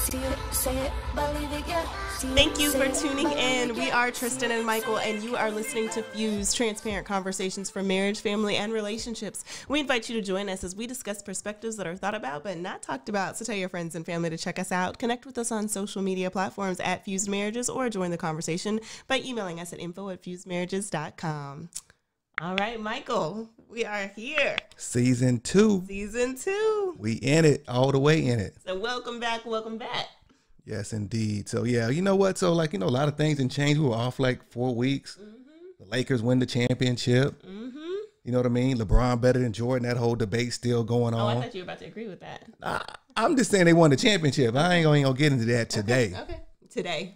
Thank you for tuning in. We are Tristan and Michael, and you are listening to Fuse, transparent conversations for marriage, family, and relationships. We invite you to join us as we discuss perspectives that are thought about but not talked about. So tell your friends and family to check us out. Connect with us on social media platforms at Fused Marriages, or join the conversation by emailing us at info@fusedmarriages.com. All right, Michael, we are here. Season 2. Season 2. We in it, all the way in it. So welcome back, welcome back. Yes, indeed. So, yeah, you know what? So, like, a lot of things didn't change. We were off like 4 weeks. The Lakers win the championship. You know what I mean? LeBron better than Jordan. That whole debate still going on. Oh, I thought you were about to agree with that. I'm just saying they won the championship. I ain't gonna get into that today. Okay. Today.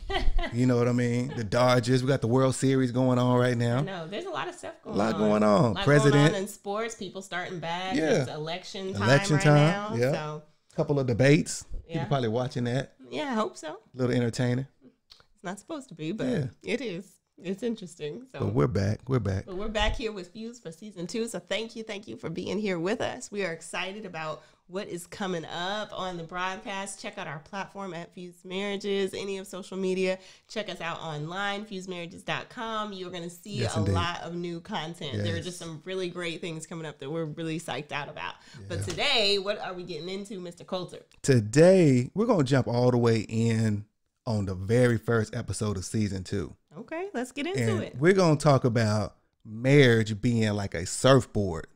Right. You know what I mean? The Dodgers. We got the World Series going on right now. No, there's a lot of stuff going on. A lot going on. President. Going on in sports, people starting back. Yeah. It's election time now. Yeah. So. Couple of debates. Yeah. People probably watching that. Yeah, I hope so. A little entertaining. It's not supposed to be, but it is. It's interesting. So, but we're back. But we're back here with Fuse for season 2. So thank you for being here with us. We are excited about what is coming up on the broadcast. Check out our platform at Fuse Marriages, any of social media. Check us out online, fusemarriages.com. You're going to see a lot of new content. Yes. There are just some really great things coming up that we're really psyched out about. Yeah. But today, what are we getting into, Mr. Coulter? Today, we're going to jump all the way in on the very first episode of season 2. Okay, let's get into it. We're going to talk about marriage being like a surfboard.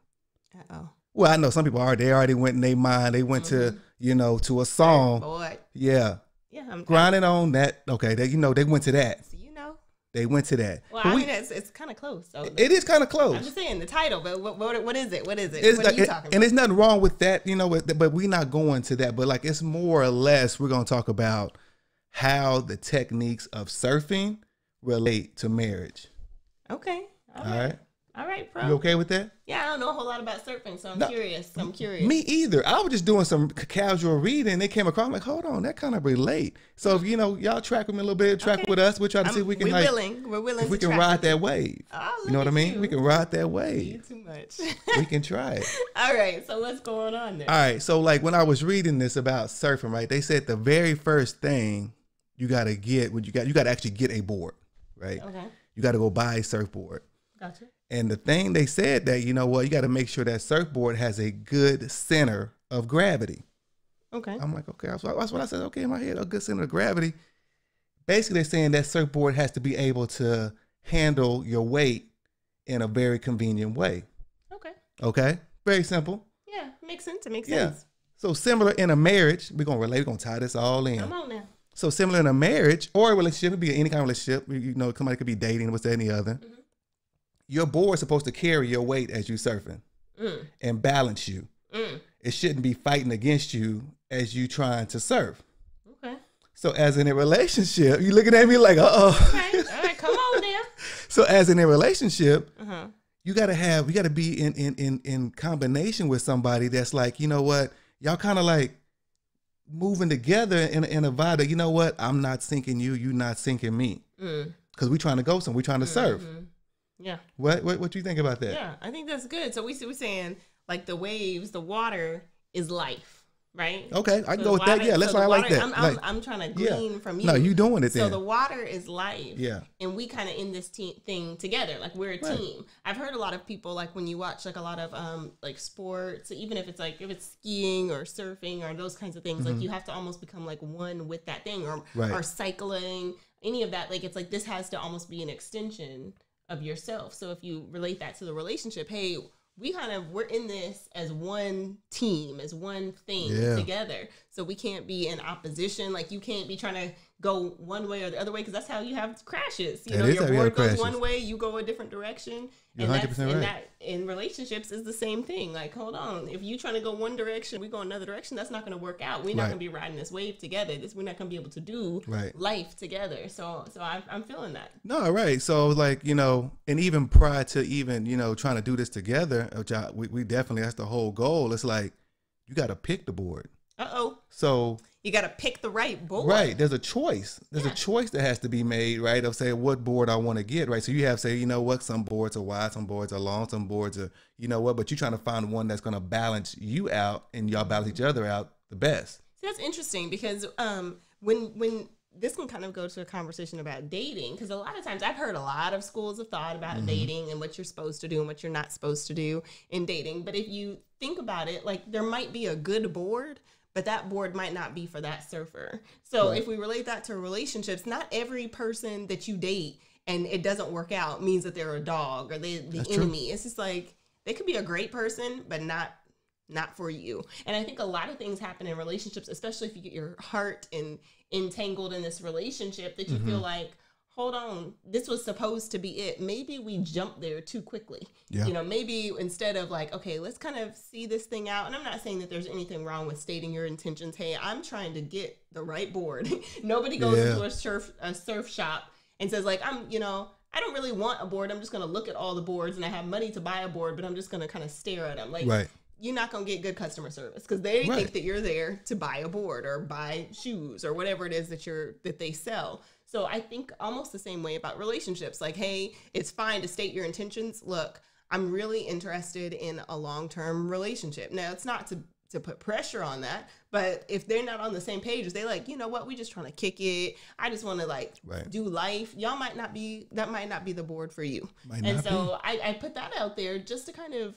Uh-oh. Well, I know some people they already went in their mind. They went to, to a song. Surfboard. Yeah. Yeah. I'm grinding on that. Okay. They went to that. So they went to that. Well, I mean, it's kind of close. So it is kind of close. I'm just saying the title, but what is it? What is it? What are you talking about? And there's nothing wrong with that, but we're not going to that. But like, it's more or less, we're going to talk about how the techniques of surfing relate to marriage. Okay. All right. All right, bro. You okay with that? Yeah, I don't know a whole lot about surfing, so I'm curious. Me either. I was just doing some casual reading. They came across, I'm like, hold on, that kind of relate. So if y'all track with me a little bit, track with us. We'll try to see if we can we're willing. If we can ride that wave. Oh, you know what I mean? We can ride that wave. You too much. We can try it. All right. So what's going on there? All right. So like when I was reading this about surfing, right? They said the very first thing you got to get, you got to actually get a board, right? Okay. You got to go buy a surfboard. Gotcha. And the thing they said that, you got to make sure that surfboard has a good center of gravity. Okay. I'm like, okay, that's what I said. Okay, in my head, a good center of gravity. Basically, they're saying that surfboard has to be able to handle your weight in a very convenient way. Okay. Okay. Very simple. Yeah, makes sense. It makes sense. So similar in a marriage, we're going to tie this all in. Come on now. So similar in a marriage or a relationship, it could be any kind of relationship, somebody could be dating, what's that, any other. Mm-hmm. Your board is supposed to carry your weight as you surfing and balance you. It shouldn't be fighting against you as you trying to surf. Okay. So as in a relationship, you looking at me like, Okay. All right, come on now. So as in a relationship, we got to be in combination with somebody that's like, you know what, y'all kind of like moving together in a vibe that, you know what, I'm not sinking you, you not sinking me. Because we trying to go somewhere, we trying to surf. Yeah. What do you think about that? Yeah, I think that's good. So we're saying like the waves, the water is life, right? Okay, I can go with that. Yeah, let's like that. I'm trying to glean from you. No, you doing it then. So the water is life. Yeah. And we kind of in this thing together. Like we're a team. I've heard a lot of people, like when you watch like a lot of like sports, even if it's skiing or surfing or those kinds of things, like you have to almost become like one with that thing or cycling, any of that. Like it's like this has to almost be an extension of yourself. So if you relate that to the relationship, hey, we're in this as one team, as one thing together. So we can't be in opposition. Like you can't be trying to go one way or the other way, because that's how you have crashes. Your board goes one way, you go a different direction. You're 100% right. And that in relationships is the same thing. Like, hold on, if you trying to go one direction, we go another direction, that's not going to work out. We're not going to be riding this wave together. We're not going to be able to do life together. So I'm feeling that. No, right. So like, and even prior to even, trying to do this together, which we definitely, that's the whole goal. It's like, you got to pick the board. So you got to pick the right board. Right. There's a choice. There's a choice that has to be made, right? Of say what board I want to get, right? So you have say, some boards are wide, some boards are long, some boards are, but you're trying to find one that's going to balance you out and y'all balance each other out the best. See, that's interesting because when this can kind of go to a conversation about dating, because a lot of times I've heard a lot of schools of thought about dating and what you're supposed to do and what you're not supposed to do in dating. But if you think about it, like there might be a good board, but that board might not be for that surfer. So if we relate that to relationships, not every person that you date and it doesn't work out means that they're a dog or the enemy. True. It's just like they could be a great person, but not for you. And I think a lot of things happen in relationships, especially if you get your heart entangled in this relationship, that you feel like, hold on, this was supposed to be it. Maybe we jumped there too quickly. Yeah. You know, maybe instead of like, okay, let's kind of see this thing out. And I'm not saying that there's anything wrong with stating your intentions. Hey, I'm trying to get the right board. Nobody goes into a surf shop and says like, I don't really want a board. I'm just going to look at all the boards and I have money to buy a board, but I'm just going to kind of stare at them. Like, you're not going to get good customer service because they think that you're there to buy a board or buy shoes or whatever it is that they sell. So I think almost the same way about relationships. Like, hey, it's fine to state your intentions. Look, I'm really interested in a long-term relationship. Now, it's not to put pressure on that, but if they're not on the same page, they like, you know what, we just trying to kick it. I just want to like do life. Y'all might not be the board for you. So I put that out there just to kind of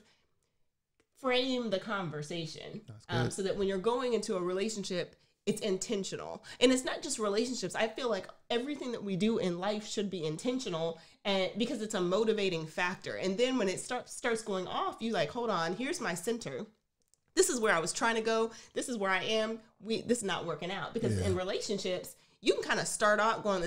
frame the conversation so that when you're going into a relationship, it's intentional. And it's not just relationships. I feel like everything that we do in life should be intentional, and because it's a motivating factor. And then when it starts going off, you like, hold on, here's my center. This is where I was trying to go. This is where I am. This is not working out. Because in relationships, you can kind of start out going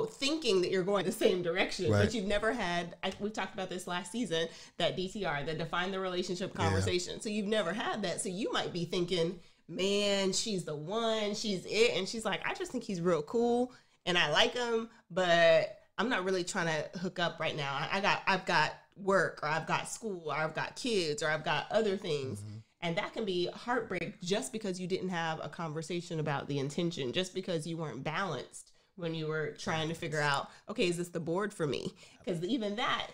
thinking that you're going the same direction, but you've never had, we talked about this last season, that DTR, that define the relationship conversation. Yeah. So you've never had that. So you might be thinking, man, she's the one, she's it. And she's like, I just think he's real cool and I like him, but I'm not really trying to hook up right now. I've got work, or I've got school, or I've got kids, or I've got other things. And that can be heartbreak just because you didn't have a conversation about the intention, just because you weren't balanced when you were trying to figure out, okay, is this the board for me? Because even that,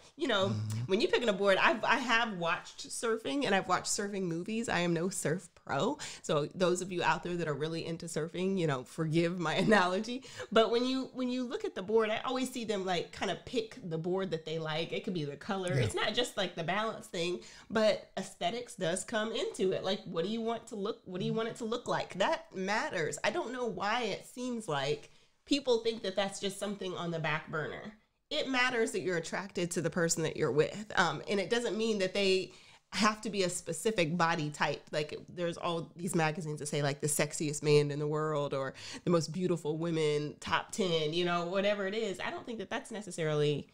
when you're picking a board, I have watched surfing and I've watched surfing movies. I am no surf pro. So those of you out there that are really into surfing, forgive my analogy. But when you look at the board, I always see them like kind of pick the board that they like. It could be the color. Yeah. It's not just like the balance thing, but aesthetics does come into it. Like, what do you want it to look like? That matters. I don't know why it seems like people think that that's just something on the back burner. It matters that you're attracted to the person that you're with. And it doesn't mean that they have to be a specific body type. Like there's all these magazines that say like the sexiest man in the world or the most beautiful women, top 10, whatever it is. I don't think that that's necessarily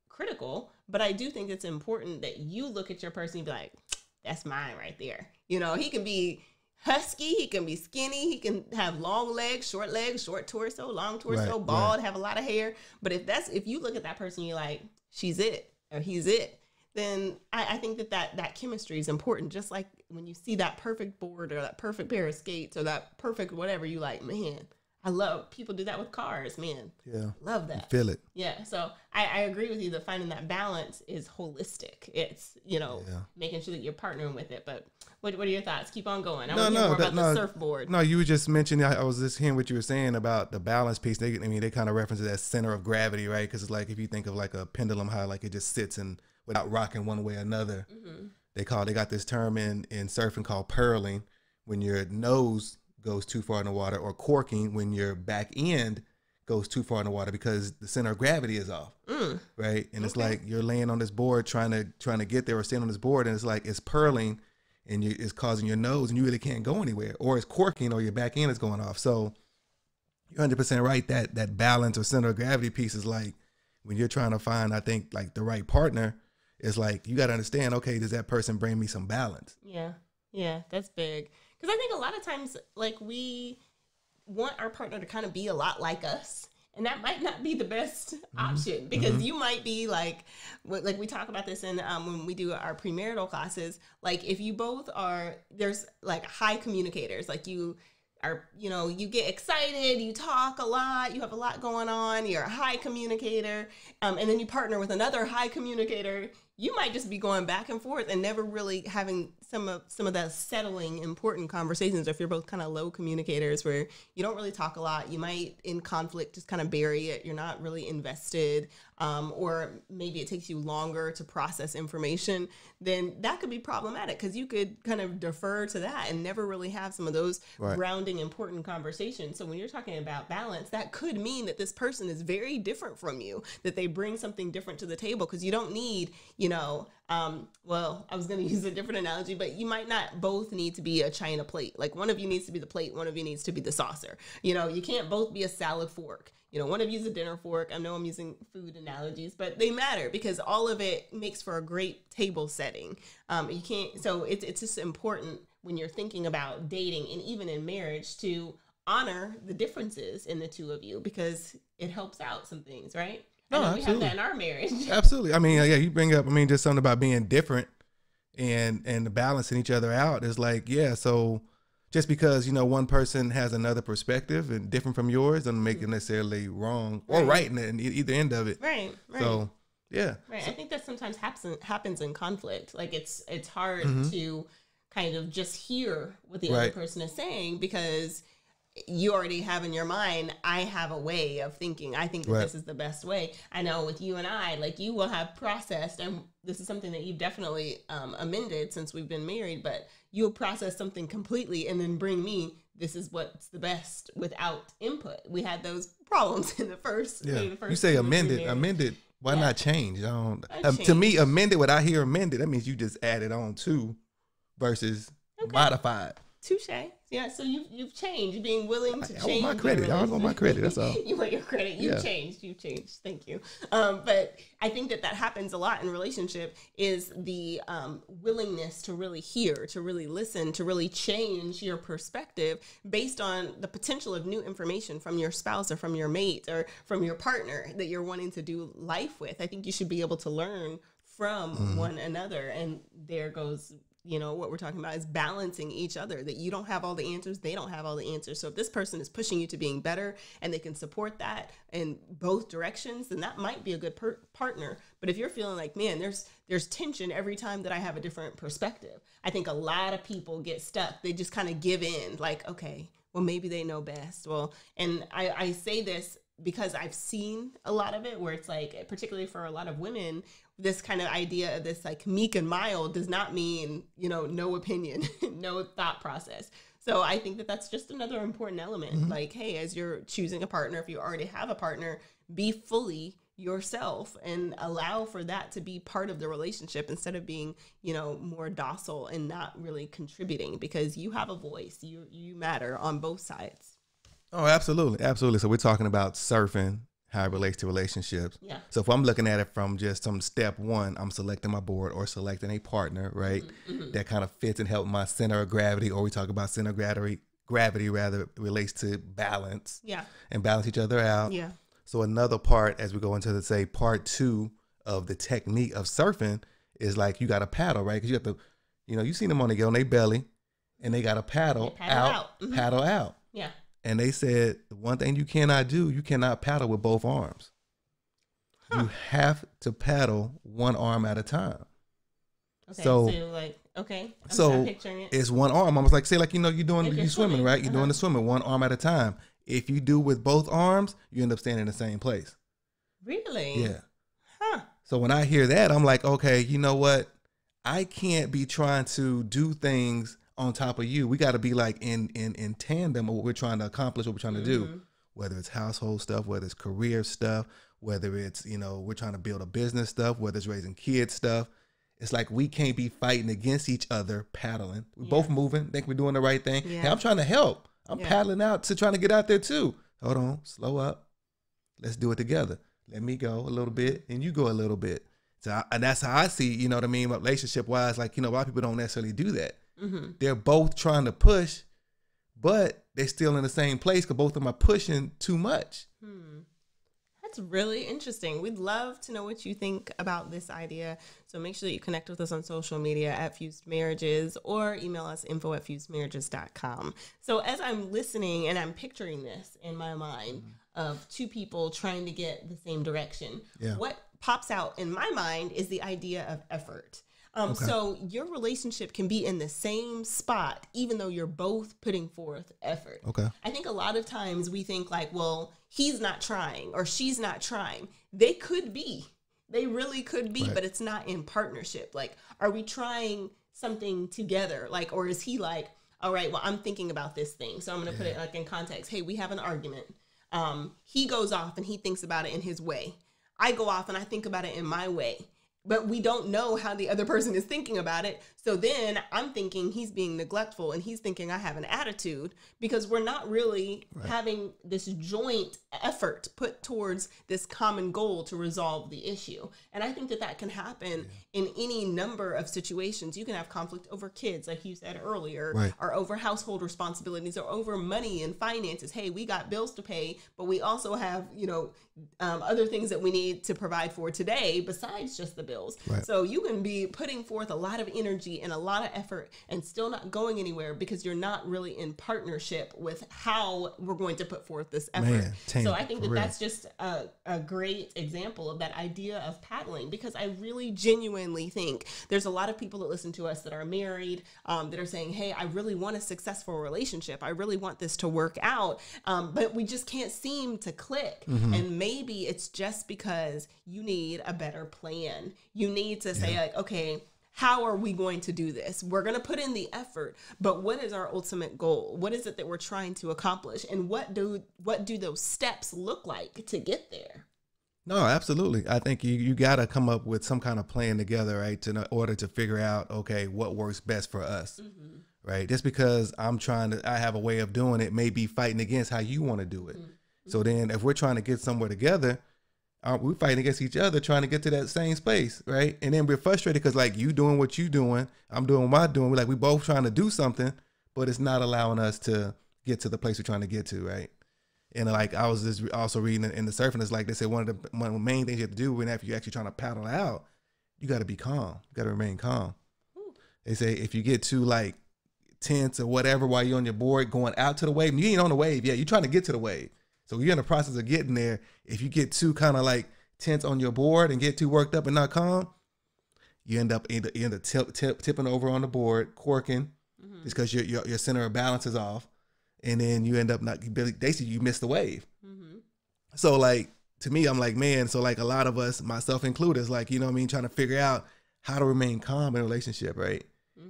critical, but I do think it's important that you look at your person and be like, that's mine right there. He can be husky, he can be skinny, he can have long legs, short torso, long torso, bald, have a lot of hair. But if you look at that person, you're like, she's it or he's it, then I think that chemistry is important. Just like when you see that perfect board or that perfect pair of skates or that perfect whatever, you like, man, I love people do that with cars, man. Yeah. Love that. You feel it. Yeah. So I agree with you that finding that balance is holistic. It's, making sure that you're partnering with it. But what are your thoughts? Keep on going. I want to hear more about the surfboard. No, you were just mentioning, I was just hearing what you were saying about the balance piece. They kind of reference that center of gravity, right? Because it's like if you think of like a pendulum, how like it just sits and without rocking one way or another. Mm-hmm. They got this term in surfing called purling, when your nose goes too far in the water, or corking when your back end goes too far in the water because the center of gravity is off, right? And it's like you're laying on this board trying to get there, or standing on this board, and it's like it's purling, and it's causing your nose, and you really can't go anywhere, or it's corking, or your back end is going off. So you're 100% right. That balance or center of gravity piece is like when you're trying to find, I think, like the right partner, is like you got to understand, okay, does that person bring me some balance? Yeah, that's big. Because I think a lot of times, like, we want our partner to kind of be a lot like us. And that might not be the best option, because you might be like we talk about this in when we do our premarital classes, like if you both are, there's like high communicators, like you are, you get excited, you talk a lot, you have a lot going on, you're a high communicator, and then you partner with another high communicator. You might just be going back and forth and never really having some of the settling important conversations, or if you're both kind of low communicators where you don't really talk a lot, you might in conflict just kind of bury it. You're not really invested, or maybe it takes you longer to process information, then that could be problematic because you could kind of defer to that and never really have some of those grounding important conversations. So when you're talking about balance, that could mean that this person is very different from you, that they bring something different to the table, because you don't need, well, I was going to use a different analogy, but you might not both need to be a china plate. Like one of you needs to be the plate, one of you needs to be the saucer. You can't both be a salad fork. One of you is a dinner fork. I know I'm using food analogies, but they matter because all of it makes for a great table setting. So it's just important when you're thinking about dating and even in marriage to honor the differences in the two of you, because it helps out some things, right? No, we have that in our marriage. Absolutely. I mean, yeah, you bring up, just something about being different and balancing each other out is like, yeah, so just because, one person has another perspective and different from yours doesn't make it necessarily wrong or right in either end of it. Right. So, yeah. Right. I think that sometimes happens in conflict. Like it's hard to kind of just hear what the other person is saying, because you already have in your mind, I have a way of thinking. I think that this is the best way. I know with you and I, like you will have processed, and this is something that you've definitely amended since we've been married, but you'll process something completely and then bring me, this is what's the best, without input. We had those problems in the first. Yeah. You say amended. Why not change? To me, amended, what I hear amended, that means you just added on to versus modified. Touche. Yeah, so you've changed, being willing to change. I want my credit. I want my credit. That's all. You want your credit. You've changed. Thank you. But I think that happens a lot in relationship, is the willingness to really hear, to really listen, to really change your perspective based on the potential of new information from your spouse or from your mate or from your partner that you're wanting to do life with. I think you should be able to learn from one another. And there goes, what we're talking about is balancing each other, that you don't have all the answers. They don't have all the answers. So if this person is pushing you to being better and they can support that in both directions, then that might be a good partner. But if you're feeling like, man, there's tension every time that I have a different perspective, I think a lot of people get stuck. They just kind of give in, like, okay, well, maybe they know best. Well, and I say this because I've seen a lot of it where it's like, particularly for a lot of women, this kind of idea of this like meek and mild does not mean, no opinion, no thought process. So I think that that's just another important element. Like, hey, as you're choosing a partner, if you already have a partner, be fully yourself and allow for that to be part of the relationship instead of being, more docile and not really contributing, because you have a voice. You matter on both sides. Oh, absolutely. Absolutely. So we're talking about surfing, how it relates to relationships. Yeah. So if I'm looking at it from just some step one, I'm selecting my board or selecting a partner, right? That kind of fits and help my center of gravity, or we talk about center of gravity rather, relates to balance. Yeah. And balance each other out. Yeah. So another part, as we go into part 2 of the technique of surfing, is like you got to paddle, right? Because you have to, you seen them on their belly, and they got to paddle out. Paddle out. Yeah. And they said one thing you cannot do, you cannot paddle with both arms. You have to paddle one arm at a time. Okay, so like, okay. I'm picturing it. It's one arm. Almost like, say, like, you're swimming, right? You're doing the swimming one arm at a time. If you do with both arms, you end up standing in the same place. Really? Yeah. Huh. So when I hear that, I'm like, okay, you know what? I can't be trying to do things on top of you. We got to be like in tandem of what we're trying to accomplish, what we're trying to do, whether it's household stuff, whether it's career stuff, whether it's, we're trying to build a business stuff, whether it's raising kids stuff. It's like we can't be fighting against each other, paddling. We're both moving, think we're doing the right thing. Yeah. Hey, I'm trying to help. I'm paddling out to trying to get out there too. Hold on, slow up. Let's do it together. Let me go a little bit and you go a little bit. So, and that's how I see, relationship wise, like, a lot of people don't necessarily do that. They're both trying to push, but they're still in the same place because both of them are pushing too much. That's really interesting. We'd love to know what you think about this idea. So make sure that you connect with us on social media at Fused Marriages, or email us info@fusedmarriages.com. So as I'm listening and I'm picturing this in my mind of two people trying to get the same direction, what pops out in my mind is the idea of effort. So your relationship can be in the same spot, even though you're both putting forth effort. Okay. I think a lot of times we think like, well, he's not trying or she's not trying. They could be. They really could be, but it's not in partnership. Like, are we trying something together? Like, or is he like, all right, well, I'm thinking about this thing, so I'm going to put it like in context. Hey, we have an argument. He goes off and he thinks about it in his way. I go off and I think about it in my way. But we don't know how the other person is thinking about it. So then I'm thinking he's being neglectful and he's thinking I have an attitude, because we're not really having this joint effort put towards this common goal to resolve the issue. And I think that that can happen in any number of situations. You can have conflict over kids, like you said earlier, or over household responsibilities, or over money and finances. Hey, we got bills to pay, but we also have, other things that we need to provide for today besides just the bills. So you can be putting forth a lot of energy and a lot of effort and still not going anywhere because you're not really in partnership with how we're going to put forth this effort. So I think that that's just a great example of that idea of paddling, because I really genuinely think there's a lot of people that listen to us that are married, that are saying, hey, I really want a successful relationship. I really want this to work out. But we just can't seem to click. And maybe it's just because you need a better plan. You need to say like, okay, how are we going to do this? We're going to put in the effort, but what is our ultimate goal? What is it that we're trying to accomplish? And what do those steps look like to get there? No, absolutely. I think you got to come up with some kind of plan together, right? In order to figure out, okay, what works best for us, right? Just because I have a way of doing it may be fighting against how you want to do it. So then if we're trying to get somewhere together, we're fighting against each other, trying to get to that same space, right? And then we're frustrated because like you doing what you doing, I'm doing what I'm doing. We're like, we both trying to do something, but it's not allowing us to get to the place we're trying to get to, right? And like I was just also reading in the surfing, it's like they said one of the main things you have to do when after you're actually trying to paddle out, you got to be calm. You got to remain calm. They say if you get too like tense or whatever while you're on your board going out to the wave, you ain't on the wave yet. You're trying to get to the wave. So you're in the process of getting there. If you get too kind of like tense on your board and get too worked up and not calm, you end up tipping over on the board, corking, just because your center of balance is off, and then you end up basically you miss the wave. So like to me, I'm like, man. So like a lot of us, myself included, is like, trying to figure out how to remain calm in a relationship, right?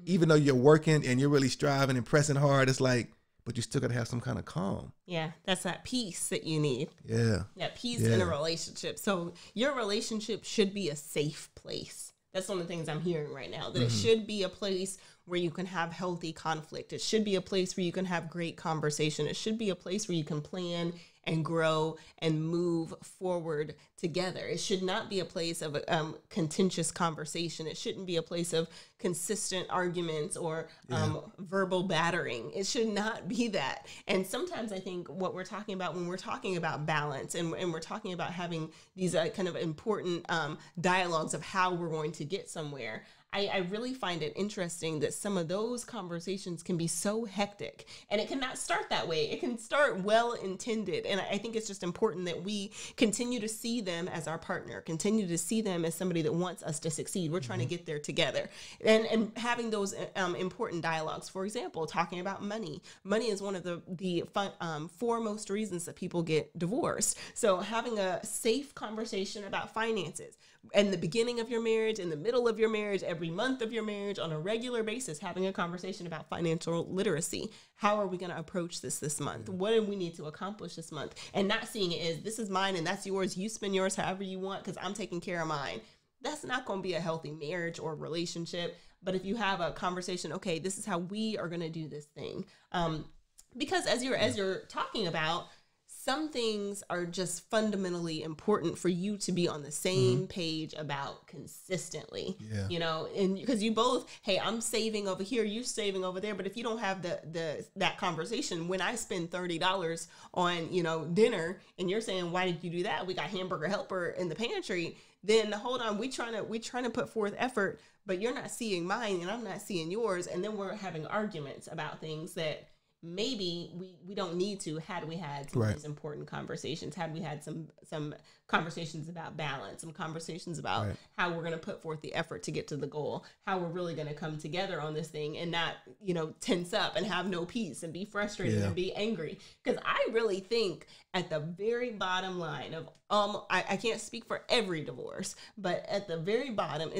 Even though you're working and you're really striving and pressing hard, it's like, but you still got to have some kind of calm. Yeah, that's that peace that you need. Yeah. That peace in a relationship. So your relationship should be a safe place. That's one of the things I'm hearing right now, that it should be a place where you can have healthy conflict. It should be a place where you can have great conversation. It should be a place where you can plan and grow and move forward together. It should not be a place of contentious conversation. It shouldn't be a place of consistent arguments or verbal battering. It should not be that. And sometimes I think what we're talking about when we're talking about balance and we're talking about having these kind of important dialogues of how we're going to get somewhere, I really find it interesting that some of those conversations can be so hectic, and it cannot start that way. It can start well intended. And I think it's just important that we continue to see them as our partner, continue to see them as somebody that wants us to succeed. We're trying to get there together, and having those important dialogues. For example, talking about money. Money is one of the foremost reasons that people get divorced. So having a safe conversation about finances in the beginning of your marriage, in the middle of your marriage, every month of your marriage, on a regular basis, having a conversation about financial literacy. How are we going to approach this month? What do we need to accomplish this month? And not seeing it as this is mine and that's yours. You spend yours however you want because I'm taking care of mine. That's not going to be a healthy marriage or relationship. But if you have a conversation, okay, this is how we are going to do this thing. Because as you're talking about, some things are just fundamentally important for you to be on the same page about consistently, and because you both, hey, I'm saving over here, you're saving over there. But if you don't have that conversation, when I spend $30 on, dinner and you're saying, why did you do that? We got hamburger helper in the pantry. Then hold on, we trying to put forth effort, but you're not seeing mine and I'm not seeing yours. And then we're having arguments about things that maybe we don't need to, had we had some of these important conversations, had we had some conversations about balance, some conversations about how we're going to put forth the effort to get to the goal, how we're really going to come together on this thing and not, tense up and have no peace and be frustrated and be angry. Because I really think at the very bottom line of, I can't speak for every divorce, but at the very bottom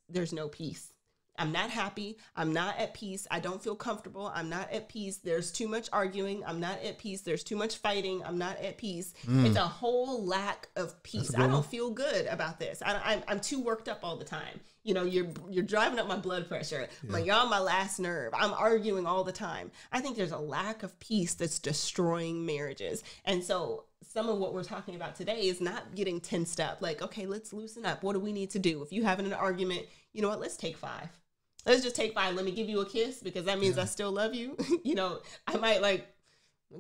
there's no peace. I'm not happy. I'm not at peace. I don't feel comfortable. I'm not at peace. There's too much arguing. I'm not at peace. There's too much fighting. I'm not at peace. It's a whole lack of peace. I don't feel good about this. I'm too worked up all the time. You're driving up my blood pressure. You're on my last nerve. I'm arguing all the time. I think there's a lack of peace that's destroying marriages. And so some of what we're talking about today is not getting tensed up. Like, okay, let's loosen up. What do we need to do? If you're having an argument, you know what? Let's take 5. Let's just take 5. Let me give you a kiss because that means I still love you. I might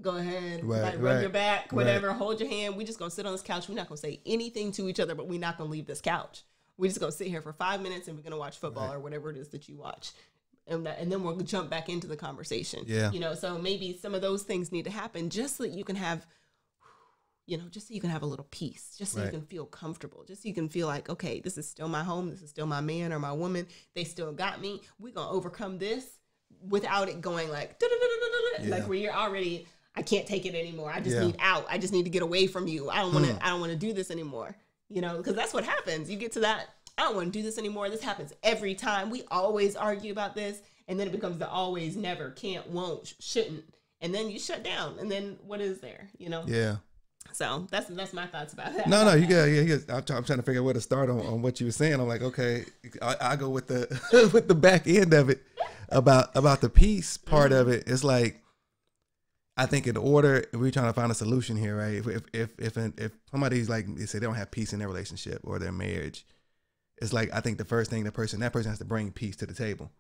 go ahead, rub your back, whatever, hold your hand. We just going to sit on this couch. We're not going to say anything to each other, but we're not going to leave this couch. We're just going to sit here for 5 minutes and we're going to watch football or whatever it is that you watch. And then we'll jump back into the conversation. Yeah. So maybe some of those things need to happen just so that you can have, just so you can have a little peace, just so you can feel comfortable, just so you can feel like, okay, this is still my home. This is still my man or my woman. They still got me. We're going to overcome this without it going like where you're already, I can't take it anymore. I just need out. I just need to get away from you. I don't want to do this anymore. Because that's what happens. You get to that, I don't want to do this anymore. This happens every time. We always argue about this. And then it becomes the always, never, can't, won't, shouldn't. And then you shut down. And then what is there, Yeah. So that's my thoughts about that. No, you got. I'm trying to figure out where to start on what you were saying. I'm like, okay, I go with the with the back end of it about the peace part of it. It's like, I think in order, we're trying to find a solution here, right? If somebody's like, they say they don't have peace in their relationship or their marriage, it's like, I think the first thing that person has to bring peace to the table.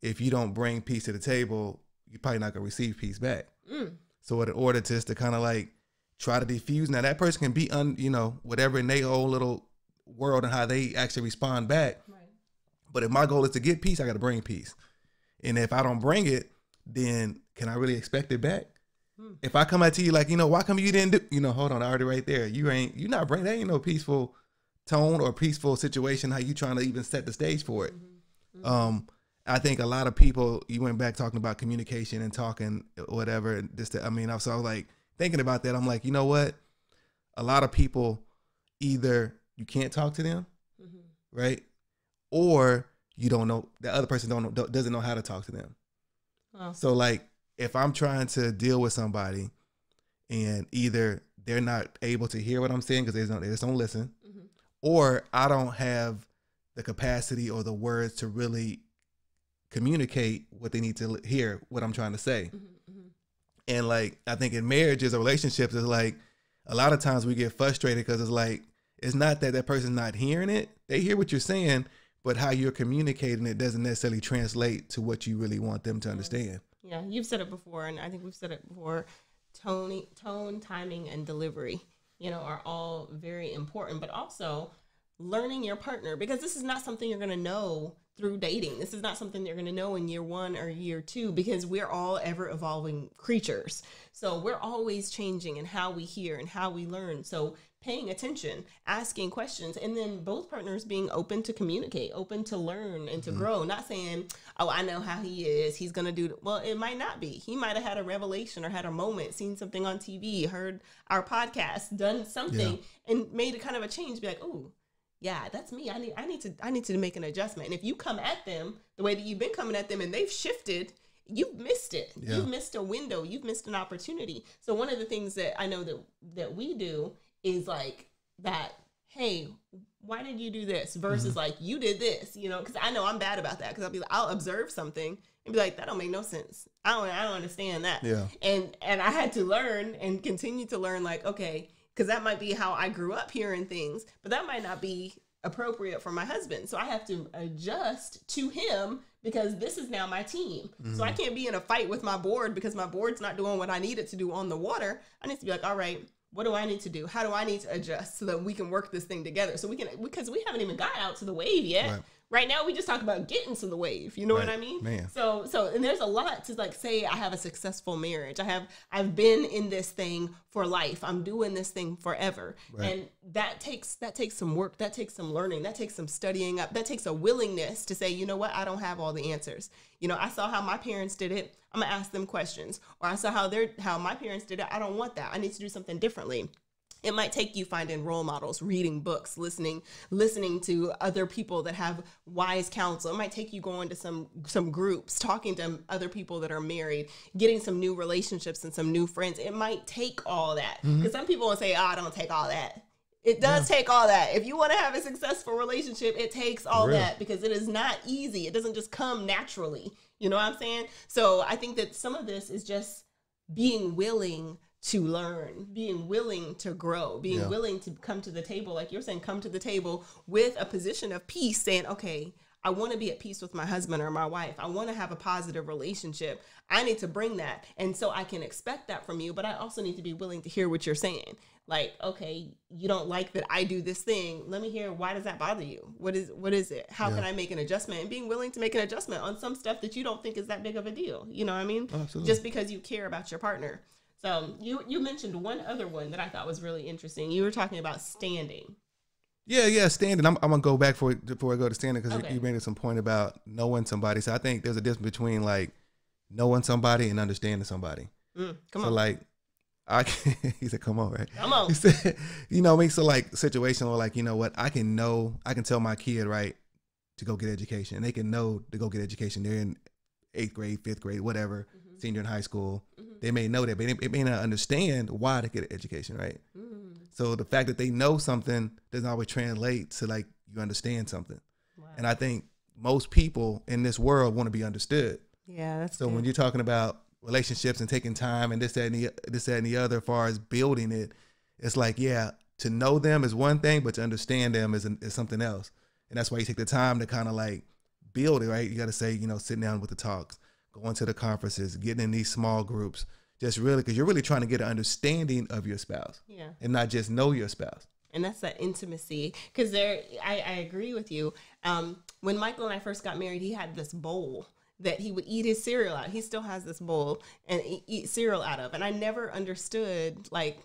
If you don't bring peace to the table, you're probably not gonna receive peace back. So in order to kind of like try to diffuse. Now that person can be whatever in their whole little world and how they actually respond back. Right. But if my goal is to get peace, I got to bring peace. And if I don't bring it, then can I really expect it back? If I come at you like, why come you didn't do, hold on, I already right there. You're not bringing, that ain't no peaceful tone or peaceful situation. How you trying to even set the stage for it? I think a lot of people, you went back talking about communication and talking whatever. I was like, thinking about that, I'm like, you know what? A lot of people, either you can't talk to them, right? Or you don't know, the other person doesn't know how to talk to them. So like, if I'm trying to deal with somebody and either they're not able to hear what I'm saying because they just don't listen, or I don't have the capacity or the words to really communicate what they need to hear, what I'm trying to say. And like, I think in marriages or relationships, it's like a lot of times we get frustrated because it's like, it's not that person's not hearing it. They hear what you're saying, but how you're communicating it doesn't necessarily translate to what you really want them to understand. Yeah, you've said it before, and I think we've said it before. Tone, timing, and delivery, are all very important, but also learning your partner, because this is not something you're going to know through dating. This is not something you're going to know in year 1 or year 2, because we're all ever evolving creatures. So we're always changing in how we hear and how we learn. So paying attention, asking questions, and then both partners being open to communicate, open to learn and to grow. Not saying, oh, I know how he is, he's going to do it. Well, it might not be. He might have had a revelation or had a moment, seen something on TV, heard our podcast, done something, and made a kind of a change. Be like, oh, yeah, that's me. I need to make an adjustment. And if you come at them the way that you've been coming at them and they've shifted, you've missed it. Yeah. You've missed a window. You've missed an opportunity. So one of the things that I know that we do is like that, hey, why did you do this? Versus like, you did this, because I know I'm bad about that, because I'll observe something and be like, that don't make no sense. I don't understand that. Yeah. And I had to learn and continue to learn, like, okay, because that might be how I grew up hearing things, but that might not be appropriate for my husband. So I have to adjust to him, because this is now my team. So I can't be in a fight with my board because my board's not doing what I need it to do on the water. I need to be like, all right, what do I need to do? How do I need to adjust so that we can work this thing together? So we can, because we haven't even got out to the wave yet. Right. Right now, we just talk about getting to the wave. You know what I mean? Man. So, and there's a lot to like say. I have a successful marriage. I've been in this thing for life. I'm doing this thing forever, and that takes some work. That takes some learning. That takes some studying up. That takes a willingness to say, you know what? I don't have all the answers. You know, I saw how my parents did it. I'm gonna ask them questions, or I saw how my parents did it. I don't want that. I need to do something differently. It might take you finding role models, reading books, listening to other people that have wise counsel. It might take you going to some groups, talking to other people that are married, getting some new relationships and some new friends. It might take all that. Because some people will say, I don't take all that. It does take all that. If you want to have a successful relationship, it takes all that, because it is not easy. It doesn't just come naturally. You know what I'm saying? So I think that some of this is just being willing to learn, being willing to grow, being willing to come to the table, like you're saying, come to the table with a position of peace, saying, okay, I want to be at peace with my husband or my wife. I want to have a positive relationship. I need to bring that. And so I can expect that from you, but I also need to be willing to hear what you're saying. Like, okay, you don't like that I do this thing. Let me hear, why does that bother you? What is it? How can I make an adjustment? And being willing to make an adjustment on some stuff that you don't think is that big of a deal. You know what I mean? Absolutely. Just because you care about your partner. So you mentioned one other one that I thought was really interesting. You were talking about standing. Yeah, standing. I'm gonna go back before I go to standing, because you made some point about knowing somebody. So I think there's a difference between like knowing somebody and understanding somebody. Come on. Like he said, come on, right? Come on. He said, you know what I mean? So like situation where like, you know what, I can tell my kid, right, to go get education, and they can know to go get education. They're in 8th grade, 5th grade, whatever, senior in high school. They may know that, but they may not understand why to get an education, right? So the fact that they know something doesn't always translate to like you understand something. Wow. And I think most people in this world want to be understood. Yeah, that's so good. When you're talking about relationships and taking time and this, that, and the other, as far as building it, it's like, yeah, to know them is one thing, but to understand them is something else. And that's why you take the time to kind of like build it, right? You got to say, you know, sitting down with the talks, going to the conferences, getting in these small groups, just really, because you're really trying to get an understanding of your spouse, and not just know your spouse. And that's that intimacy, because I agree with you. When Michael and I first got married, he had this bowl that he would eat his cereal out. He still has this bowl and eat cereal out of. And I never understood like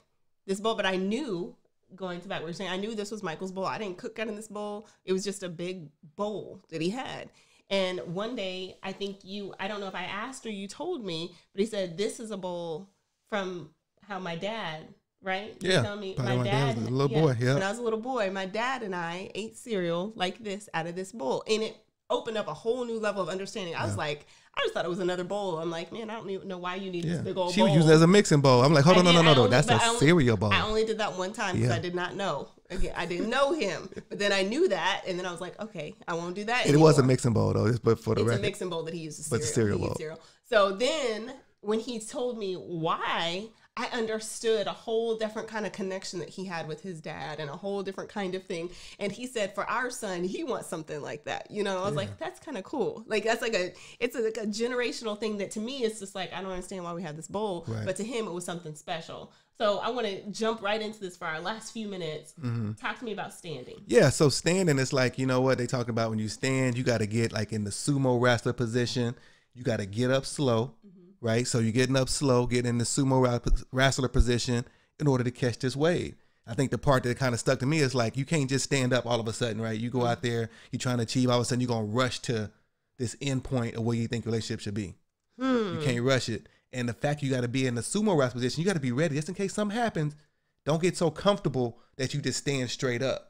this bowl, but I knew, going to back, we were saying, I knew this was Michael's bowl. I didn't cook out in this bowl. It was just a big bowl that he had. And one day, I think I don't know if I asked or you told me, but he said, this is a bowl from how my dad, right? Yeah. Telling me my dad was a little boy. Yeah. When I was a little boy, my dad and I ate cereal like this out of this bowl. And it opened up a whole new level of understanding. I was like, I just thought it was another bowl. I'm like, man, I don't even know why you need this big old bowl. She was using it as a mixing bowl. I'm like, hold on, no. That's a cereal bowl. I only did that one time because I did not know. Again, I didn't know him. But then I knew that. And then I was like, okay, I won't do that anymore. It was a mixing bowl, though. But for the record. It's a mixing bowl that he uses But cereal bowl. So then when he told me why, I understood a whole different kind of connection that he had with his dad and a whole different kind of thing. And he said, for our son, he wants something like that. You know, I was like, that's kind of cool. Like, that's like it's like a generational thing that to me, it's just like, I don't understand why we have this bowl. Right. But to him, it was something special. So I want to jump right into this for our last few minutes. Talk to me about standing. Yeah, so standing is like, you know what they talk about when you stand, you got to get like in the sumo wrestler position. You got to get up slow. Right, so you're getting up slow, getting in the sumo wrestler position in order to catch this wave. I think the part that kind of stuck to me is like, you can't just stand up all of a sudden, right? You go out there, you're trying to achieve, all of a sudden you're going to rush to this end point of where you think your relationship should be. You can't rush it. And the fact you got to be in the sumo wrestler position, you got to be ready just in case something happens. Don't get so comfortable that you just stand straight up.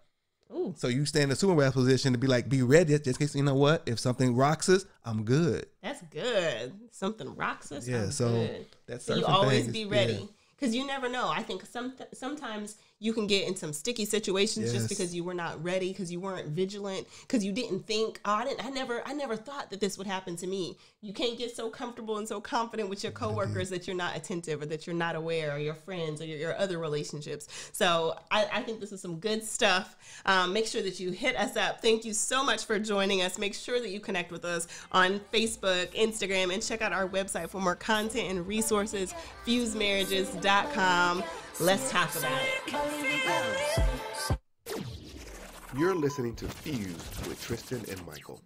Ooh. So you stand in the sumo wrestler position to be like, be ready just in case, you know what, if something rocks us, I'm good. That's good. Something rocks us, yeah, I'm so good. That's so you always be ready. Because you never know. I think sometimes you can get in some sticky situations just because you were not ready, because you weren't vigilant, because you didn't think, I never thought that this would happen to me. You can't get so comfortable and so confident with your coworkers that you're not attentive or that you're not aware, or your friends or your other relationships. So I think this is some good stuff. Make sure that you hit us up. Thank you so much for joining us. Make sure that you connect with us on Facebook, Instagram, and check out our website for more content and resources, fusemarriages.com. Let's talk about it. You're listening to Fused with Tristan and Michael.